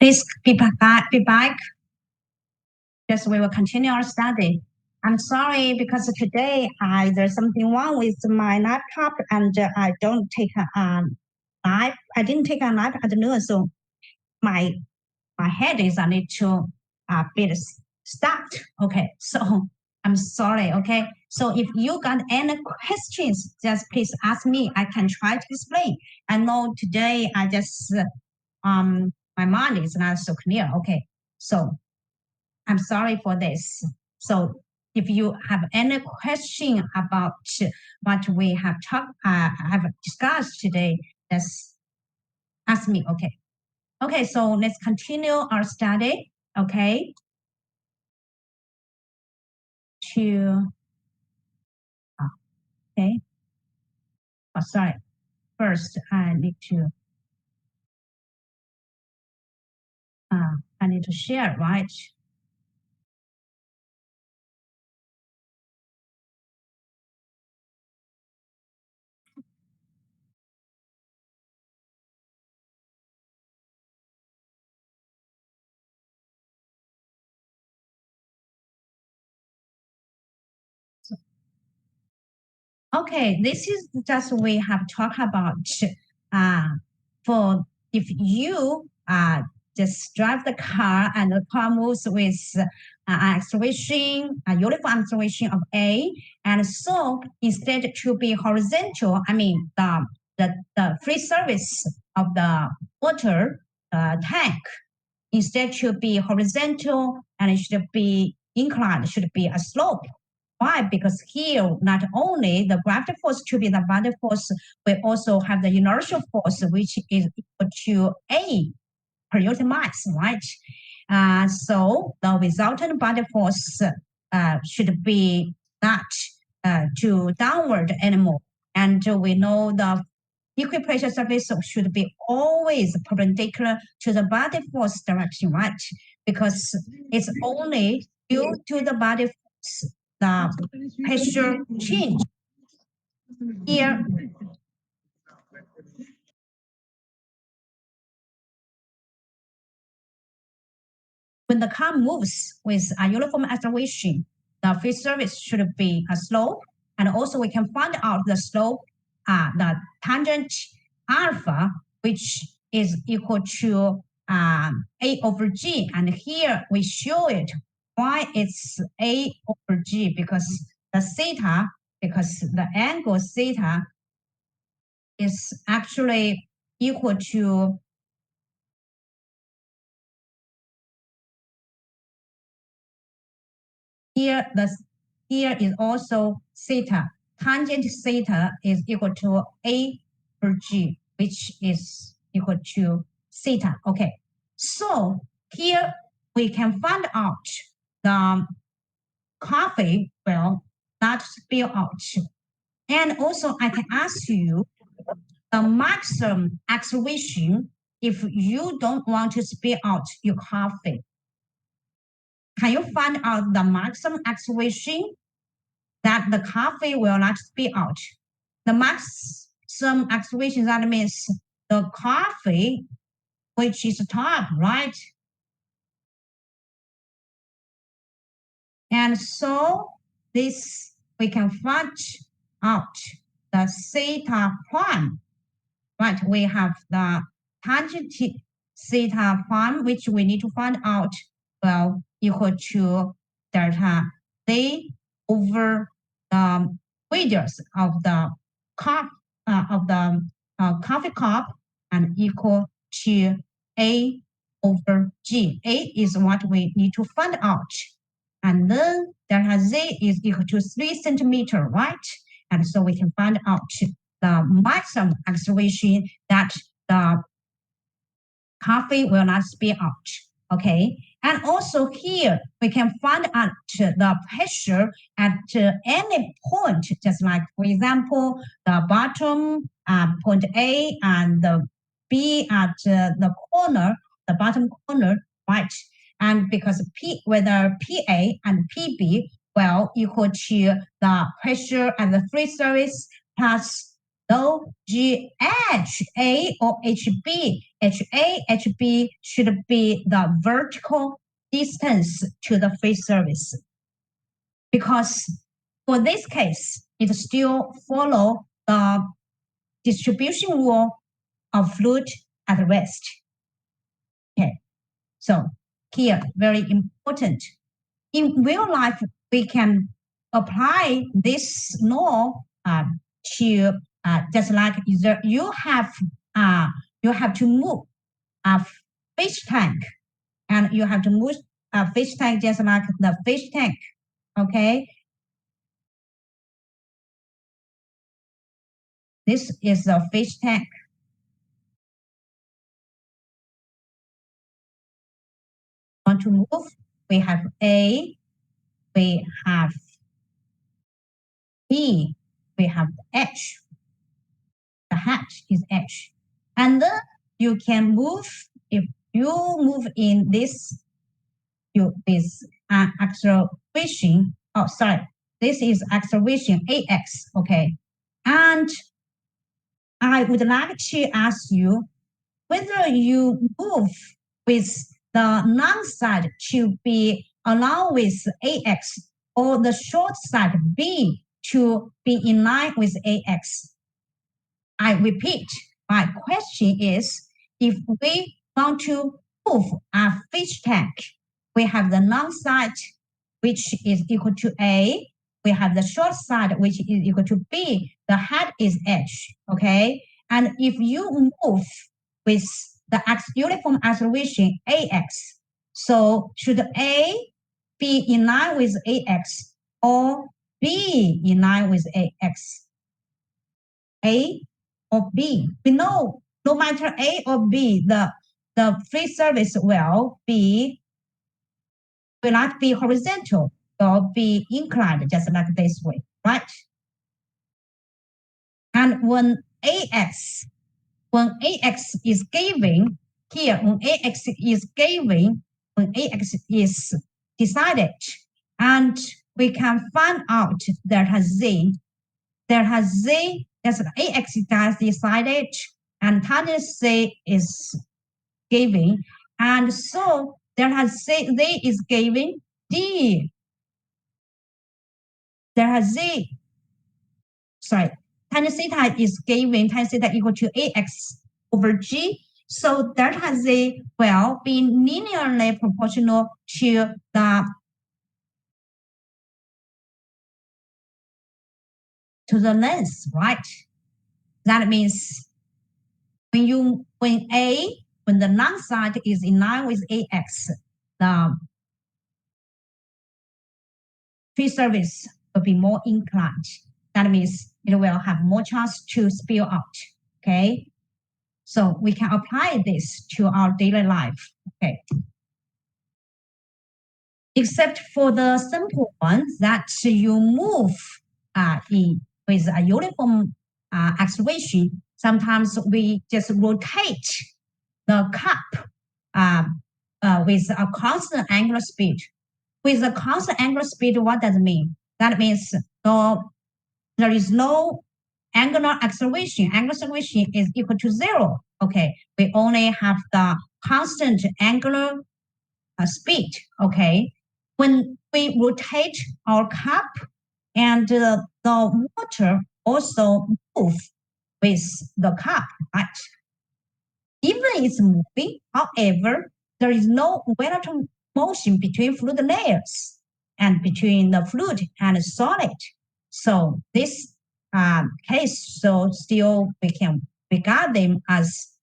Please be back. Yes, we will continue our study. I'm sorry because today there's something wrong with my laptop and I don't take a nap. I didn't take a nap at noon, so my head is a little bit stuck. Okay, so I'm sorry. Okay, so if you got any questions, just please ask me. I can try to explain. I know today I just my mind is not so clear. Okay, so I'm sorry for this. So if you have any question about what we have discussed today, just ask me. Okay. Okay. So let's continue our study. Okay. Okay. Oh, sorry. First, I need to share, right? Okay, this is just we have talked about uh, for if you just drive the car and the car moves with acceleration, uniform acceleration of A, and so instead to be horizontal, I mean the free surface of the water tank instead should be horizontal and it should be inclined, should be a slope. Why? Because here, not only the gravity force to be the body force, we also have the inertial force, which is equal to A per unit mass, right? So the resultant body force should be not to downward anymore. And we know the equipressure surface should be always perpendicular to the body force direction, right? Because it's only due to the body force the pressure change. Here, when the car moves with a uniform acceleration, the free surface should be a slope, and also we can find out the slope, the tangent alpha, which is equal to A over G. And here we show it why it's A over G because the theta, because the angle theta is actually equal to here here is also theta. Tangent theta is equal to A per G, which is equal to theta. Okay. So here we can find out the coffee will not spill out. And also I can ask you the maximum acceleration if you don't want to spill out your coffee. Can you find out the maximum acceleration that the coffee will not spill out? The maximum acceleration, that means the coffee, which is top, right? And so this, we can find out the theta prime, right? We have the tangent theta prime, which we need to find out, well, equal to delta C over the radius of the cup coffee cup and equal to A over G. A is what we need to find out. And then delta Z is equal to 3 centimeter, right? And so we can find out the maximum acceleration that the coffee will not spill out. Okay. And also here we can find out the pressure at any point, just like for example, the bottom point A and the B at the corner, the bottom corner, right? And because whether PA and PB will equal to the pressure and the free surface plus No GH, A or HB. HA, HB should be the vertical distance to the free surface. Because for this case, it still follow the distribution rule of fluid at rest. Okay, so here, very important. In real life, we can apply this law to just like you have to move a fish tank, and you have to move a fish tank just like the fish tank. Okay, this is a fish tank. Want to move? We have A, we have B, we have H. The hatch is H, and then you can move if you move in this this acceleration. Oh, sorry, this is acceleration AX. Okay, and I would like to ask you whether you move with the long side to be along with AX or the short side B to be in line with AX. I repeat, my question is, if we want to move a fish tank, we have the long side, which is equal to A. We have the short side, which is equal to B. The head is H, okay? And if you move with the uniform acceleration AX, so should A be in line with AX or B in line with AX? A or B. We know no matter A or B, the free surface will not be horizontal, will be inclined just like this way, right? And when AX is given, here when AX is given, when AX is decided, and we can find out delta Z, that's AX is decided, and tangent C is given, and so delta Z is given D. Delta Z, sorry, tangent theta is given tangent theta equal to AX over G. So delta Z will be linearly proportional to the length, right? That means when the long side is in line with AX, the free surface will be more inclined. That means it will have more chance to spill out. Okay. So we can apply this to our daily life. Okay. Except for the simple ones that you move with a uniform acceleration. Sometimes we just rotate the cup with a constant angular speed. With a constant angular speed, what does it mean? That means there is no angular acceleration. Angular acceleration is equal to 0. Okay, we only have the constant angular speed. Okay, when we rotate our cup, and the water also move with the cup, right? Even it's moving, however, there is no relative motion between fluid layers and between the fluid and the solid. So this case, so still we can regard them as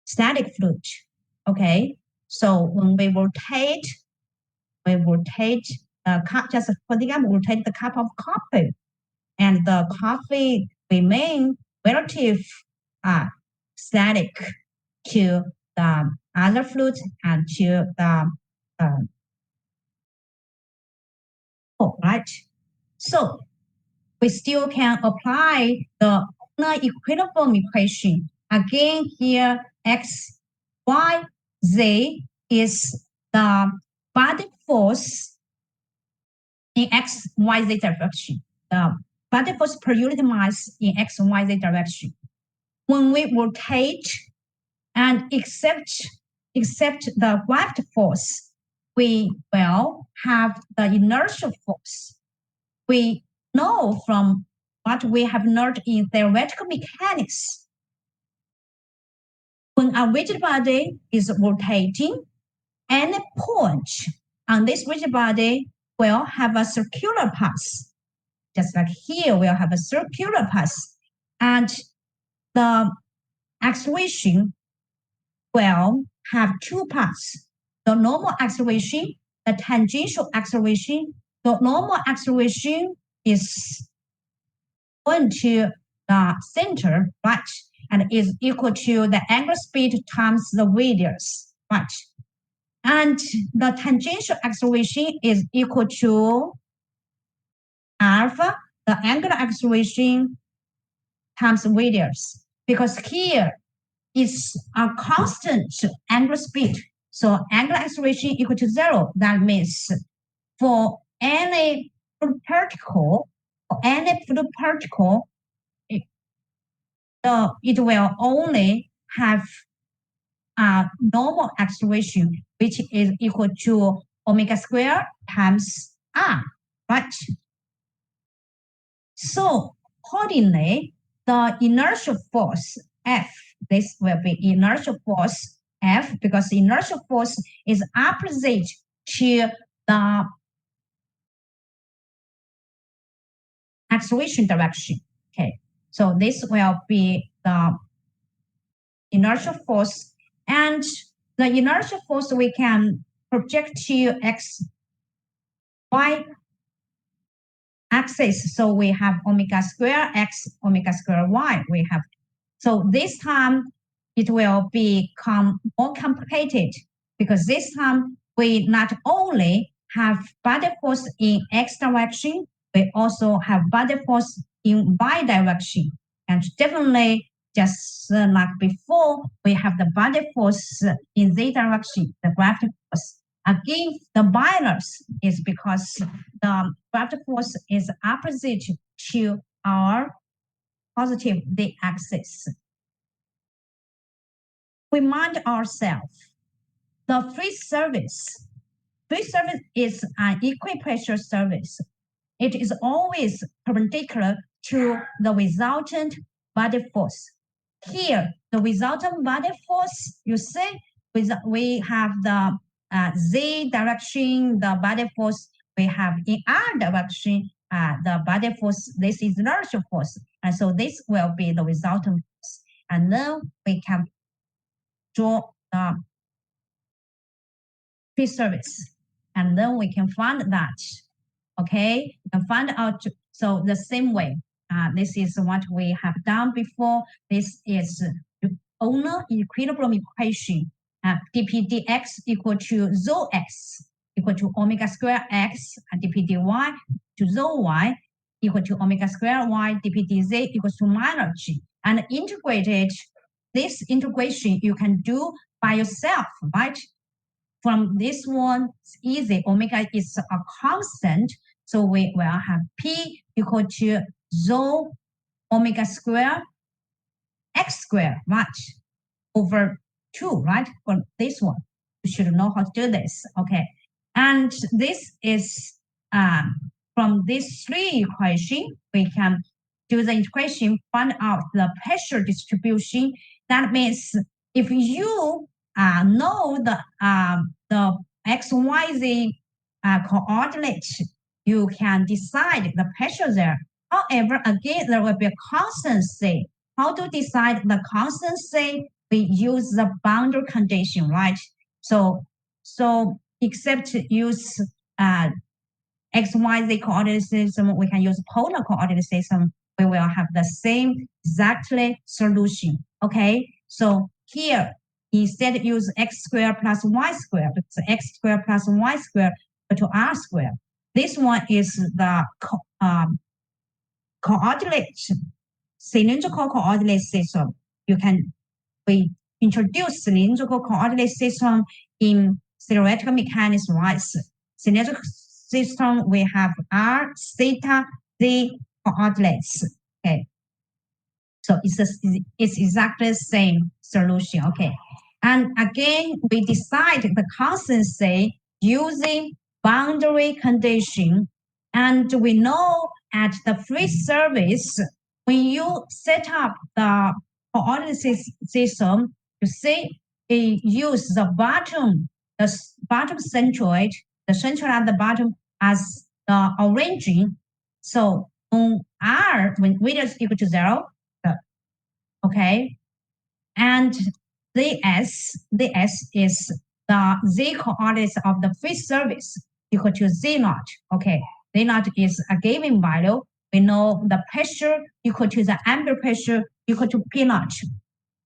static fluid. Okay, so when we rotate the cup, just for example, rotate the cup of coffee, and the coffee remain relative static to the other fluid and to the right? So we still can apply the equilibrium equation. Again, here x, y, z is the body force in x, y, z direction. The body force per unit mass in x, y, z direction. When we rotate and accept the gravity force, we will have the inertial force. We know from what we have learned in theoretical mechanics. When a rigid body is rotating, any point on this rigid body will have a circular path. Just like here, we'll have a circular path. And the acceleration will have two paths. The normal acceleration, the tangential acceleration. The normal acceleration is going to the center, right? And is equal to the angular speed times the radius, right? And the tangential acceleration is equal to alpha, the angular acceleration times radius. Because here is a constant angular speed. So angular acceleration equal to 0. That means for any fluid particle, it will only have a normal acceleration, which is equal to omega squared times r, right? So accordingly, the inertial force F, this will be inertial force F, because the inertial force is opposite to the acceleration direction. Okay, so this will be the inertial force, and the inertial force we can project to x, y axis. So we have omega square x, omega square y. We have, so this time it will become more complicated, because this time we not only have body force in x direction, we also have body force in y direction. And definitely, just like before, we have the body force in z direction, the gravity force. Again, the minus is because the gravity force is opposite to our positive z axis. Remind ourselves, the free surface is an equipressure surface. It is always perpendicular to the resultant body force. Here, the resultant body force, you see, we have the z direction, the body force. We have in r direction, the body force. This is inertial force. And so this will be the resultant force. And then we can draw the free surface. And then we can find that. Okay, you can find out. So the same way, this is what we have done before. This is owner equilibrium equation. dp dx equal to rho x equal to omega square x, and dp dy to rho y equal to omega square y, dp dz equals to minus g. And integrated, this integration you can do by yourself, right? From this one, it's easy. Omega is a constant. So we will have P equal to rho omega square x squared, right? Over 2, right? For this one. You should know how to do this. Okay. And this is from these three equations, we can do the integration, find out the pressure distribution. That means if you know the x, y, z coordinates, you can decide the pressure there. However, again, there will be a constancy. How to decide the constancy? We use the boundary condition, right? So except use x, y, z coordinate system, we can use polar coordinate system. We will have the same exactly solution. Okay, so here instead use x squared plus y squared, because x squared plus y squared to r squared. This one is the coordinate, cylindrical coordinate system. We introduce cylindrical coordinate system in theoretical mechanics, right? Cylindrical system, we have r, theta, z, coordinates. Okay. So it's exactly the same solution. Okay. And again, we decide the constancy using boundary condition. And we know at the free service, when you set up the coordinate system, you see it use the bottom centroid, the centroid at the bottom as the origin. So on R, when radius equal to 0, okay, and ds is the z coordinates of the free surface equal to z naught. Okay, z naught is a given value. We know the pressure equal to the ambient pressure equal to P naught.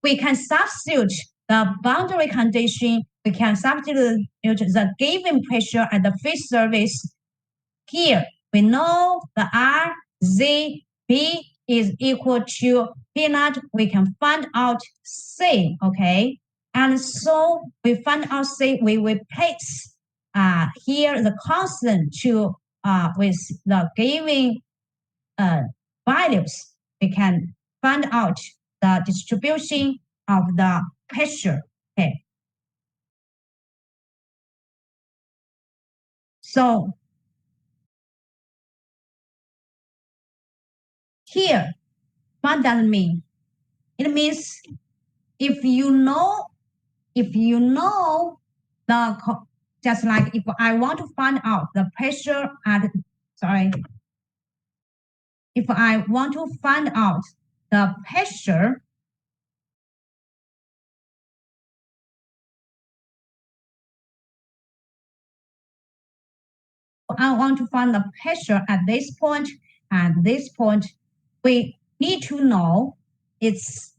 We can substitute the boundary condition. We can substitute the given pressure at the free surface. Here we know the RZB is equal to P naught. We can find out C, okay? And so we find out C, we replace here the constant to with the given values. We can find out the distribution of the pressure. Okay. So here, what does it mean? It means if you know the just like if I want to find out the pressure at sorry, if I want to find out the pressure, I want to find the pressure at this point and this point, we need to know its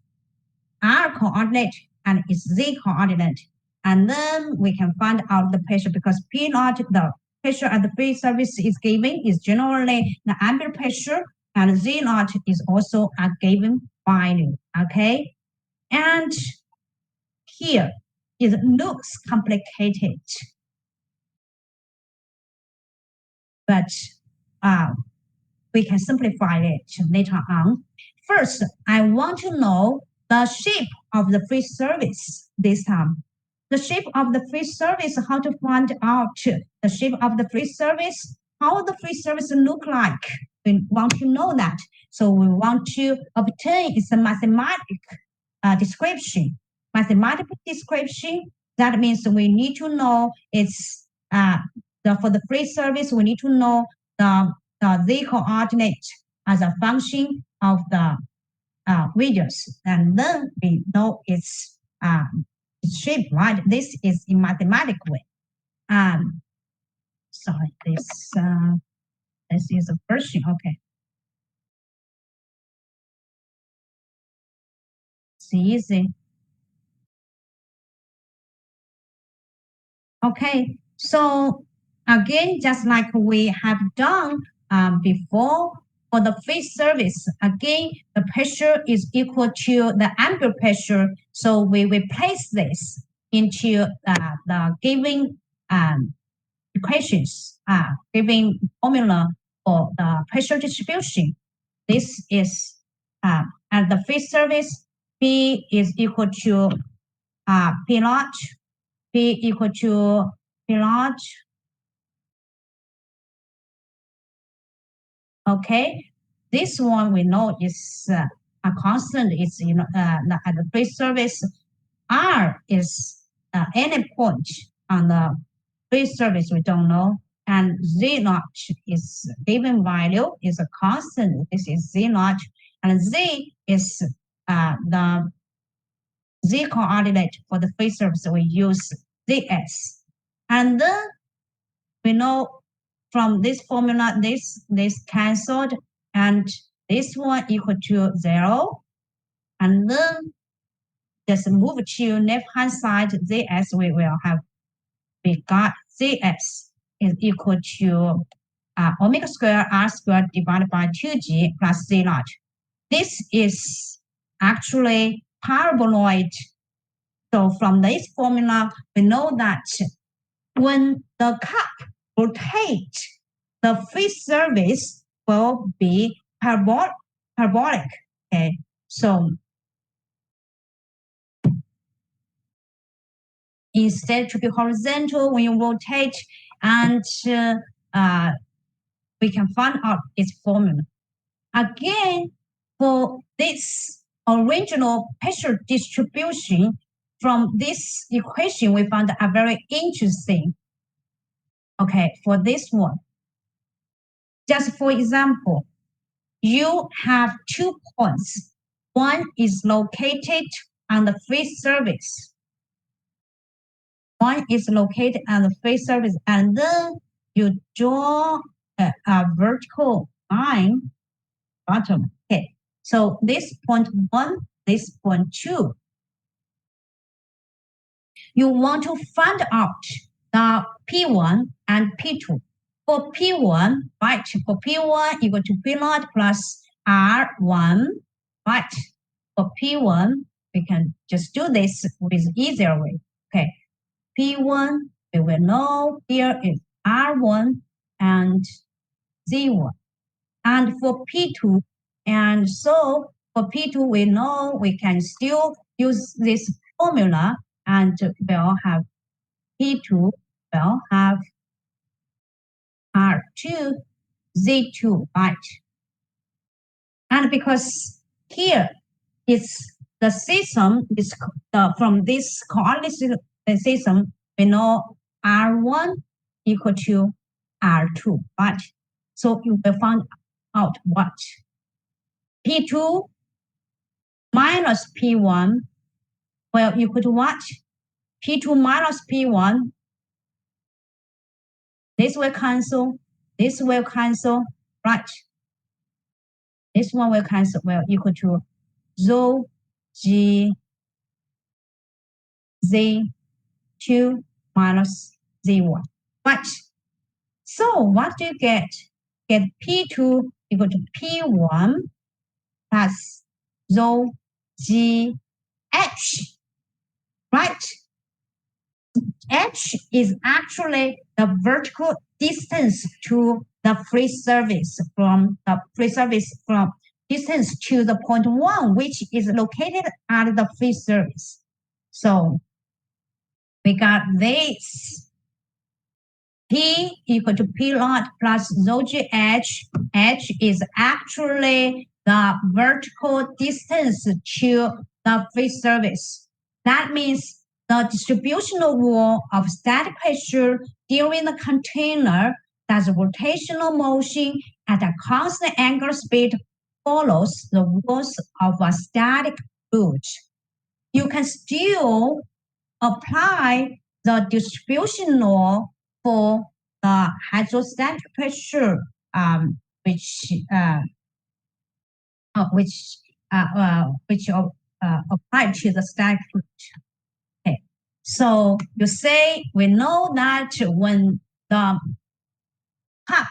R coordinate and its Z coordinate. And then we can find out the pressure because P naught, the pressure at the free surface is given, is generally the ambient pressure, and Z naught is also a given value. Okay. And here it looks complicated, but we can simplify it later on. First, I want to know the shape of the free surface this time. The shape of the free surface, how to find out the shape of the free surface, how the free surface look like. We want to know that. So we want to obtain its mathematical description. Mathematical description, that means we need to know its, for the free surface, we need to know the z coordinate as a function of the radius, and then we know its shape, right? This is in mathematical way. Sorry, this is a version. Okay, it's easy. Okay, so again, just like we have done before, for the free surface, again, the pressure is equal to the ambient pressure. So we replace this into the given equations, given formula for the pressure distribution. This is at the free surface, P is equal to P naught, P equal to P naught. Okay, this one we know is a constant. It's at the free surface. R is any point on the free surface we don't know, and Z naught is given value is a constant. This is Z naught, and Z is the Z coordinate for the free surface. We use ZS, and then we know from this formula, this cancelled, and this one equal to 0. And then just move to left hand side, ZS, we will have, we got ZS is equal to omega square R squared divided by 2G plus Z naught. This is actually paraboloid. So from this formula, we know that when the cup rotates, the free surface will be parabolic. Okay, so instead to be horizontal when you rotate, and we can find out its formula. Again, for this original pressure distribution, from this equation, we found a very interesting. Okay, for this one, just for example, you have 2 points. One is located on the free surface. One is located on the free surface, and then you draw a vertical line bottom. Okay, so this point 1, this point 2. You want to find out the P1 and P2. For P1, right, for P1 equal to P naught plus R1, right? For P1, we can just do this with easier way. Okay, P1, we will know here is R1 and Z1. And for P2, and so for P2, we know we can still use this formula, and we'll have P2 will have R2, Z2, right? And because here it's the system is from this coordinate system, we know R1 equal to R2, right? So you will find out what P2 minus P1 will equal to what? P2 minus P1. This will cancel. This will cancel, right? This one will cancel, will equal to rho G Z2 minus Z1. Right. So what do you get? Get P2 equal to P1 plus rho GH. Right? H is actually the vertical distance to the free surface from distance to the point 1, which is located at the free surface. So we got this. P equal to P naught plus rho g h. H is actually the vertical distance to the free surface. That means the distributional rule of static pressure during the container that's rotational motion at a constant angular speed follows the rules of a static fluid. You can still apply the distribution law for the hydrostatic pressure, which apply to the static fluid. Okay, so you say we know that when the cup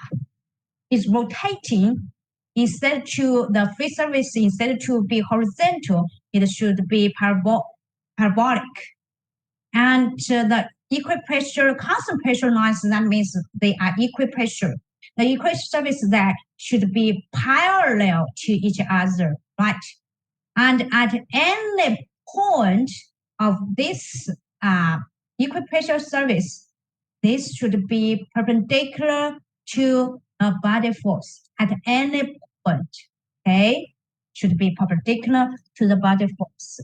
is rotating, instead to the free surface, instead to be horizontal, it should be parabolic. And the equal pressure, constant pressure lines, that means they are equal pressure. The equal surface that should be parallel to each other, right? And at any point of this equal pressure surface, this should be perpendicular to the body force at any point, okay? Should be perpendicular to the body force.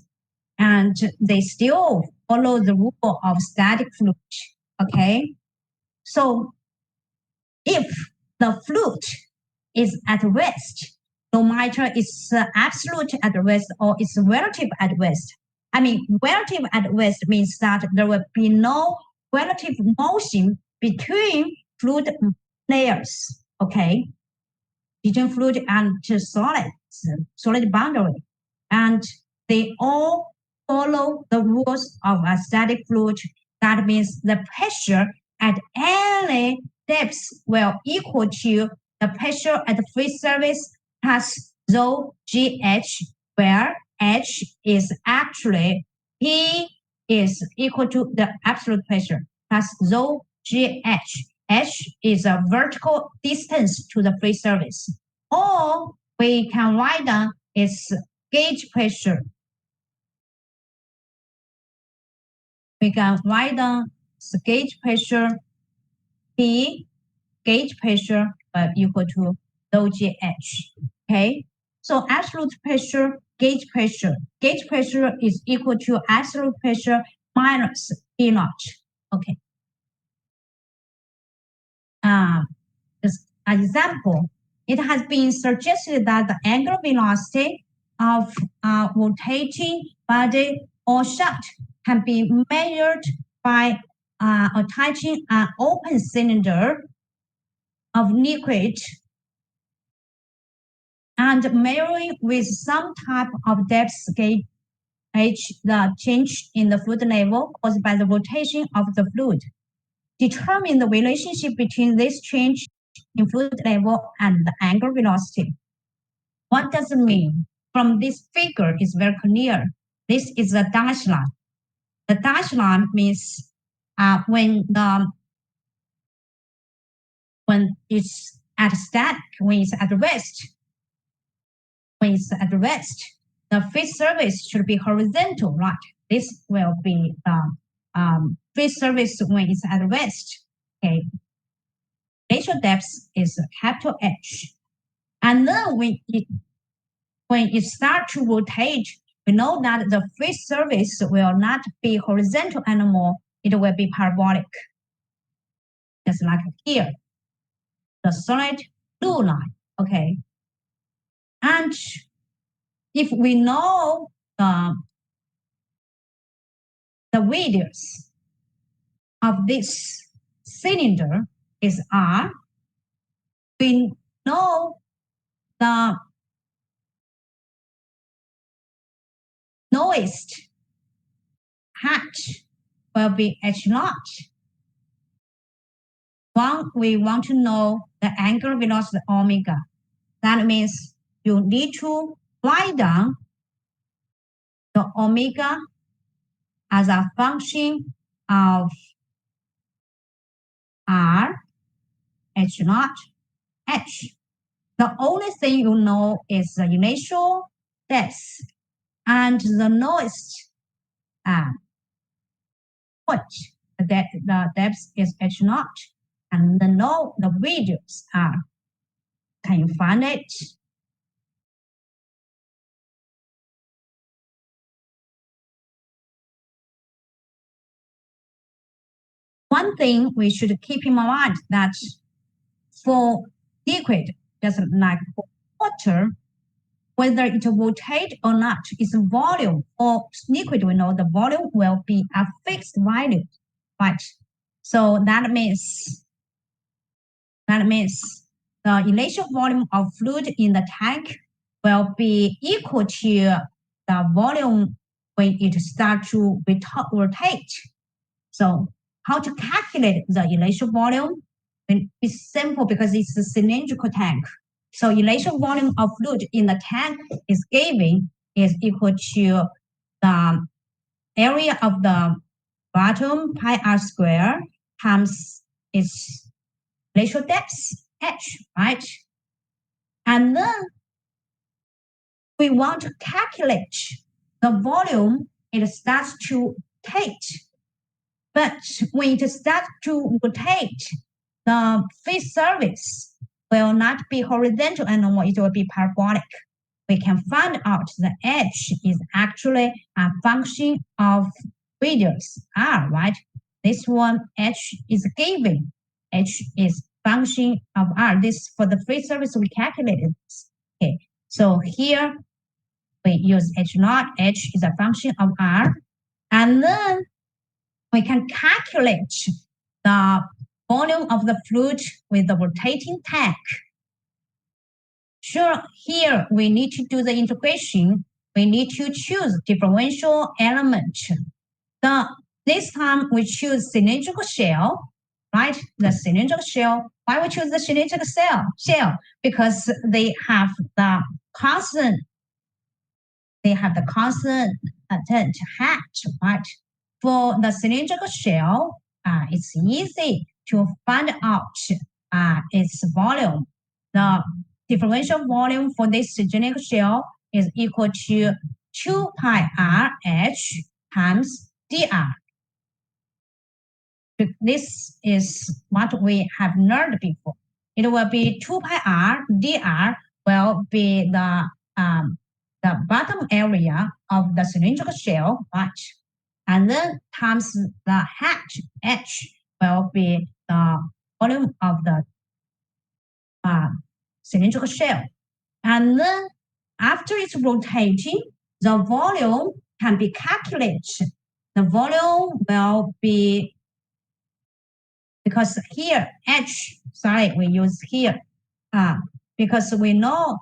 And they still follow the rule of static fluid, okay? So if the fluid is at rest, no matter it's absolute at rest or it's relative at rest. I mean, relative at rest means that there will be no relative motion between fluid layers, okay? Between fluid and solid boundary. And they all follow the rules of a static fluid. That means the pressure at any depth will equal to the pressure at the free surface plus rho GH, where H is actually P is equal to the absolute pressure plus rho GH. H is a vertical distance to the free surface. Or we can write down its gauge pressure. We can write down the gauge pressure P gauge pressure equal to rho GH. Okay, so absolute pressure, gauge pressure. Gauge pressure is equal to absolute pressure minus P naught. Okay. This example, it has been suggested that the angular velocity of a rotating body or shaft can be measured by attaching an open cylinder of liquid and measuring with some type of depth gauge the change in the fluid level caused by the rotation of the fluid. Determine the relationship between this change in fluid level and the angular velocity. What does it mean? From this figure, it's very clear. This is a dash line. The dash line means when it's at static, when it's at rest, the phase surface should be horizontal, right? This will be the phase surface when it's at rest. Okay. Initial depth is capital H. And then when it starts to rotate, we know that the phase surface will not be horizontal anymore. It will be parabolic. Just like here, the solid blue line. Okay. And if we know the radius of this cylinder is R, we know the lowest height will be H naught. We want to know the angular velocity omega. That means you need to write down the omega as a function of R, H naught, H. The only thing you know is the initial depth and the lowest point. The depth is H naught and the radius R. Can you find it? One thing we should keep in mind that for liquid, just like for water, whether it rotates or not, its volume or liquid, we know the volume will be a fixed value, right? So that means the initial volume of fluid in the tank will be equal to the volume when it starts to rotate. So how to calculate the initial volume? It's simple because it's a cylindrical tank. So initial volume of fluid in the tank is equal to the area of the bottom pi r square times its initial depth h, right? And then we want to calculate the volume it starts to rotate. But when it starts to rotate, the phase surface will not be horizontal anymore, it will be parabolic. We can find out the h is actually a function of radius r, right? This one h is given. H is function of r. This for the phase surface we calculated this. Okay, so here we use h naught. H is a function of r, and then we can calculate the volume of the fluid with the rotating tank. Sure, here we need to do the integration. We need to choose differential element. This time we choose cylindrical shell, right? The cylindrical shell. Why we choose the cylindrical shell? Because they have the constant. They have the constant height, right? For the cylindrical shell, it's easy to find out its volume. The differential volume for this cylindrical shell is equal to 2 pi r h times dr. This is what we have learned before. It will be 2 pi r dr will be the bottom area of the cylindrical shell, right? And then times the h will be the volume of the cylindrical shell. And then after it's rotating, the volume can be calculated. The volume will be, because here we use here, because we know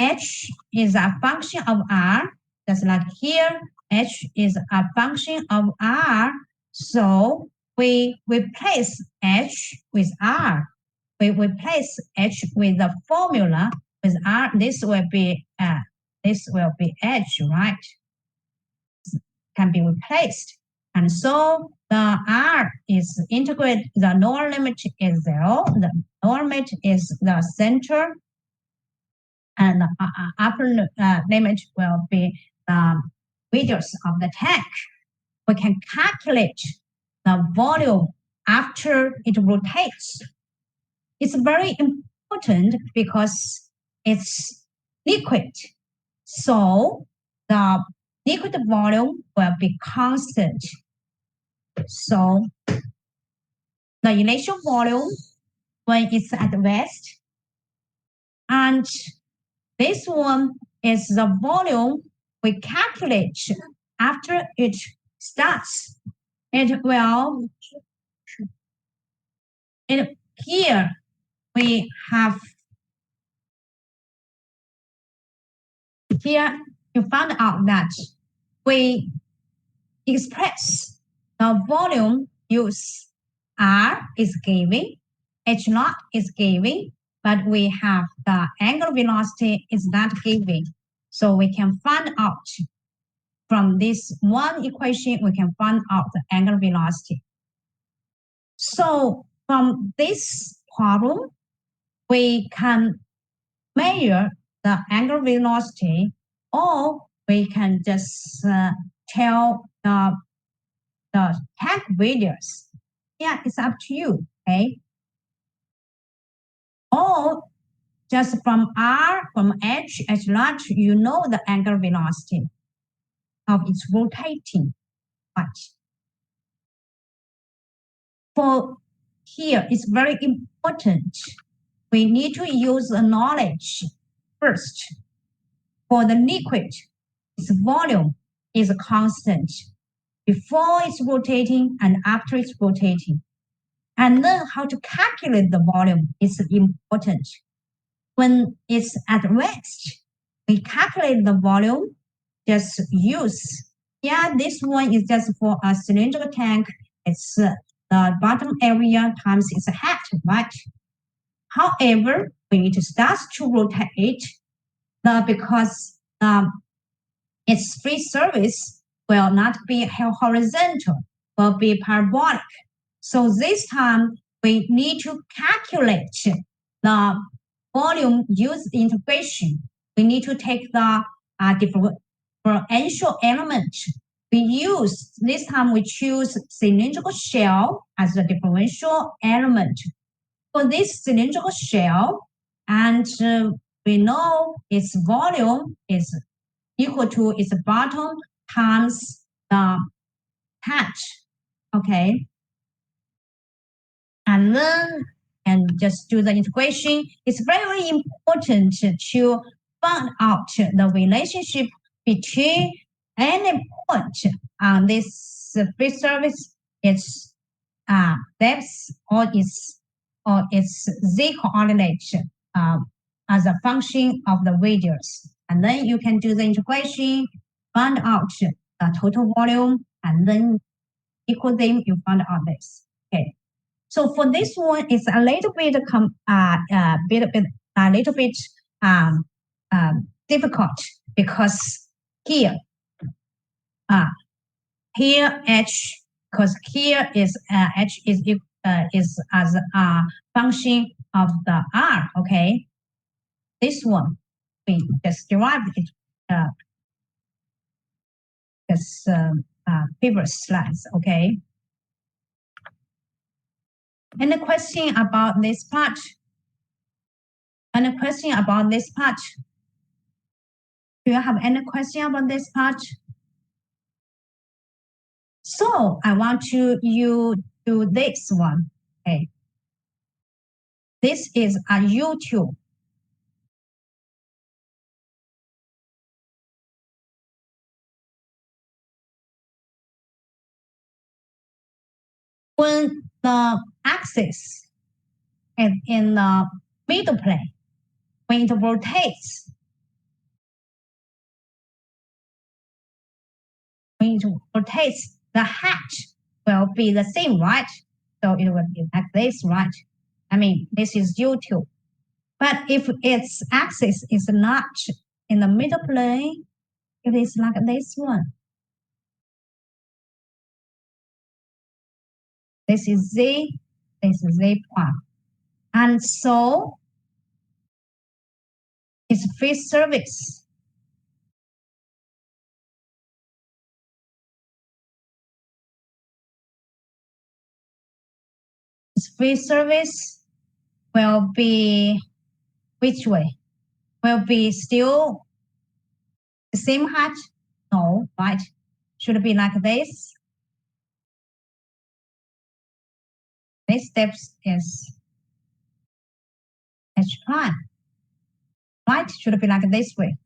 h is a function of r, just like here, h is a function of r. So we replace h with r. We replace h with the formula with r. This will be h, right? Can be replaced. And so the r is integrated, the lower limit is 0, the lower limit is the center, and the upper limit will be the radius of the tank. We can calculate the volume after it rotates. It's very important because it's liquid. So the liquid volume will be constant. So the initial volume when it's at rest, and this one is the volume we calculate after it starts. It will, here we have, here you found out that we express the volume use R is given, H naught is given, but we have the angular velocity is not given. So we can find out from this one equation, we can find out the angular velocity. So from this problem, we can measure the angular velocity, or we can just tell the tank radius. Yeah, it's up to you, okay? Or just from R, from H naught, you know the angular velocity of its rotating. But for here, it's very important. We need to use the knowledge first. For the liquid, its volume is constant before it's rotating and after it's rotating. And then how to calculate the volume is important. When it's at rest, we calculate the volume, just use. Yeah, this one is just for a cylindrical tank. It's the bottom area times its height, right? However, when it starts to rotate, because its free surface will not be horizontal, will be parabolic. So this time we need to calculate the volume use integration. We need to take the differential element. We use, this time we choose cylindrical shell as the differential element. For this cylindrical shell, and we know its volume is equal to its bottom times the height. Okay. And then just do the integration. It's very important to find out the relationship between any point on this free surface, its depth or its z coordinate as a function of the radius. And then you can do the integration, find out the total volume, and then equal them, you find out this. Okay. So for this one, it's a little bit difficult because here, here h, because here is h is as a function of the r. Okay, this one, we just derived it this previous slides, okay? Any question about this part? Any question about this part? Do you have any question about this part? So I want you do this one. Okay. This is a YouTube. When the axis is in the middle plane, when it rotates, the hatch will be the same, right? So it will be like this, right? I mean, this is YouTube. But if its axis is not in the middle plane, it is like this one. This is Z, this is Z prime. And so it's free service. Its free service will be which way? Will be still the same height? No, right? Should be like this. This steps is H prime. Right? Should be like this way.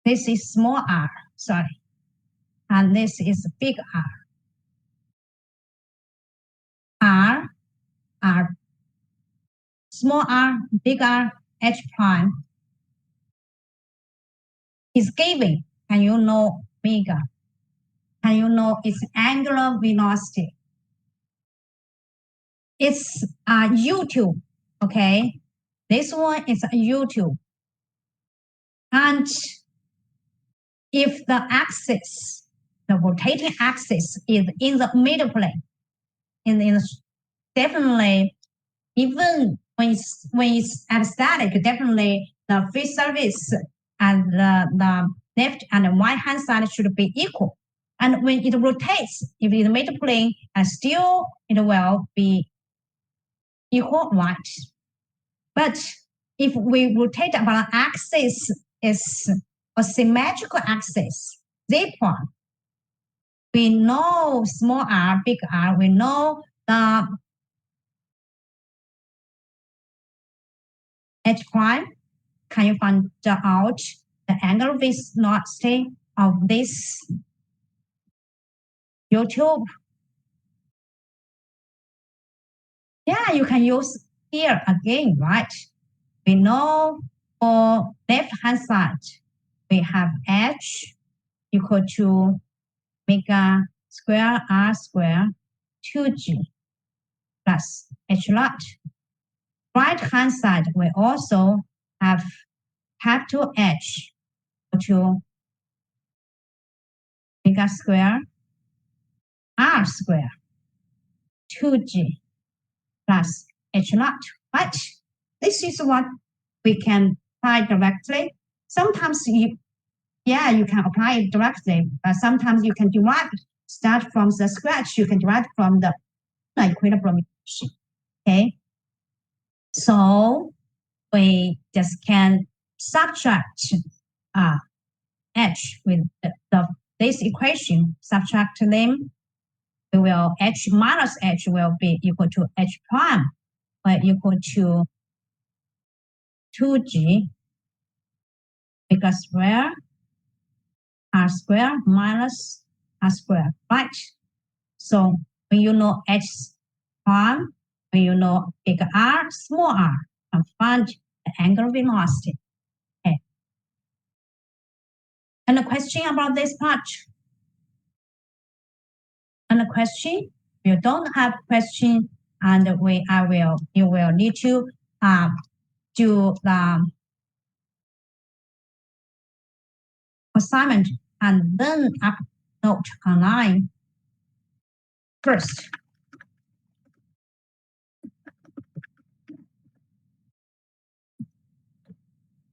This is small r, sorry. And this is big R. R, R, small r, big R, H prime is given. Can you know omega? Can you know its angular velocity? It's a YouTube, okay? This one is a YouTube. And if the axis, the rotating axis is in the middle plane, definitely, even when it's at static, definitely the free surface and the left and the right hand side should be equal. And when it rotates, if it's middle plane, and still it will be equal, right? But if we rotate about axis is a symmetrical axis, Z one, we know small r, big R, we know the H prime. Can you find out the angle velocity of this YouTube? Yeah, you can use here again, right? We know for left hand side, we have H equal to omega square R square 2G plus H naught. Right hand side, we also have capital H equal to omega square R square 2G plus H naught, right? This is what we can apply directly. Sometimes you can apply it directly, but sometimes you can derive, start from the scratch, you can derive from the equilibrium equation, okay? So we just can subtract H with this equation, subtract them, we will H minus H will be equal to H prime, or equal to 2G omega square R square minus R square, right? So when you know H prime, when you know big R, small r, and find the angular velocity. Okay. And a question about this part? And a question? If you don't have question, and you will need to do the assignment and then upload online first.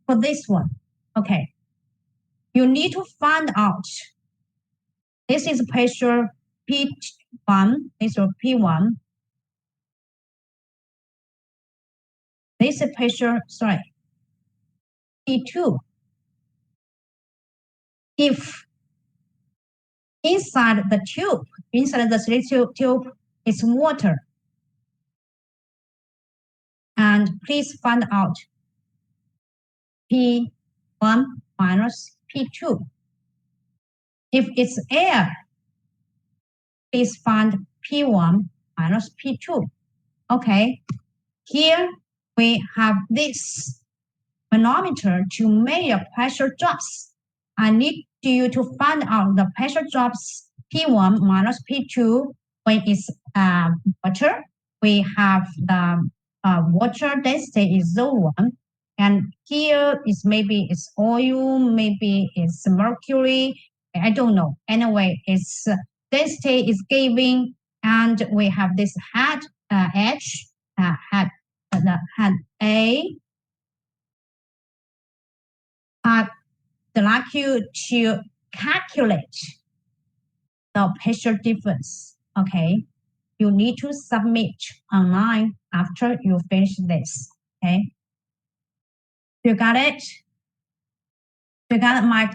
for this one, okay, you need to find out. This is pressure P1, this is P1. This is pressure, sorry, P2. If inside the tube is water, and please find out P1 minus P2. If it's air, please find P1 minus P2. Okay, here we have this manometer to measure pressure drops. I need you to find out the pressure drops P1 minus P2 when it's water. We have the water density is 0.1. And here is maybe it's oil, maybe it's mercury. I don't know. Anyway, it's density is given, and we have this head H, head A. I'd like you to calculate the pressure difference. Okay, you need to submit online after you finish this. Okay, you got it? You got my